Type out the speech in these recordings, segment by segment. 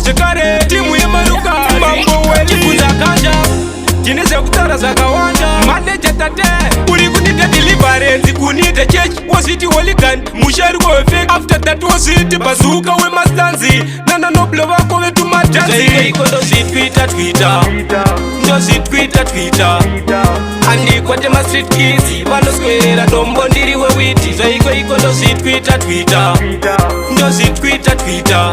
sekare timu yemaruka mambo weli chifunza kanja chineze kutara zakawanda maneja tate uri kunita deliverance kunita church wasiti hooligan mushari wefek after that wasiti bazuka wemastanzi nana noble vako vetu matanzi ikondo zitwita twita ndo zitwita twita andikwate ma street kids vanoswera dombo ndiri wewiti zvaiko ikondo zitwita twita ndo zitwita twita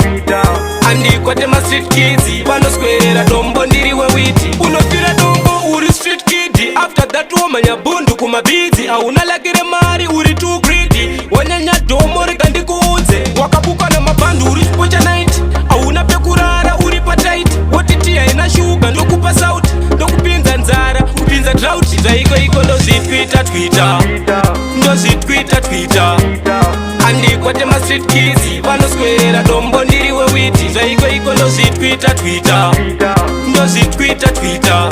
andikwate ma street kids vanoswera dombo ndiri wewiti unofira dombo uri street kid after that womanya bundu kumabidzi auna lakire mari uri too greedy wanyanya domo rikandikuudze wakabuka na mabandu uri spocha night auna pekurara uri patight wotiti haina shuga ndokupa sauti ndokupinza nzara kupinza drought zvaiko iko ndozitwita twita ndozitwita twita andikwate ma street kids vanoswera dombo ndiri wewiti zvaiko iko ndozitwita twita ndozitwita twita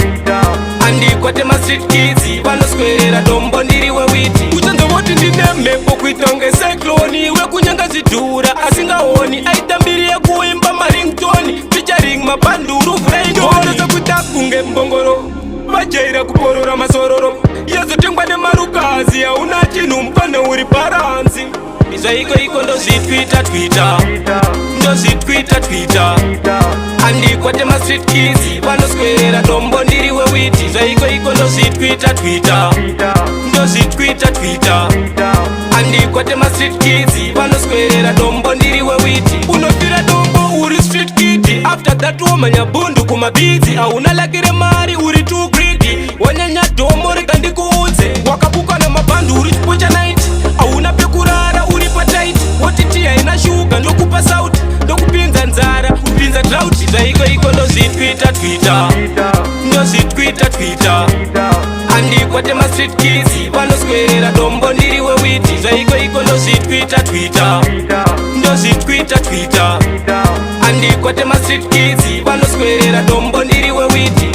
andikwate ma street kids vanoswera dombo ndiri wewiti uchanzovoti ndine mhepo kuitonge cycloni wekunyanga zidhura asingaoni aita mbiri yekuimba maringtoni featuring mabanduru vraidonesa kuita kunge mbongoro vajaira kuporora masororo yazotengwa nemarukazi hauna chinhu mupane uri baransi zvaiko iko ndozitwita twita ndozitwita twita andikwate ma street kids vanoswera dombo ndiri wewiti zvaiko iko ndozitwita twita ndozitwita twita andikwate ma street kids vanoswera dombo ndiri wewiti unofira dombo uri street kid after that womanya bundu kumabidzi hauna lakire mari uri too greedy wanyanya domo rikandikuudze wakabuka na mabandu uri spocha night hauna pekurara uri patight wotiti haina shuga ndokupa sauti ndokupinza nzara kupinza drought zvaiko iko ndozitwita twita ndozitwita twita andikwate ma street kids vanoswera dombo ndiri wewiti zvaiko iko ndozitwita twita ndozitwita twita andikwate ma street kids vanoswera dombo ndiri wewiti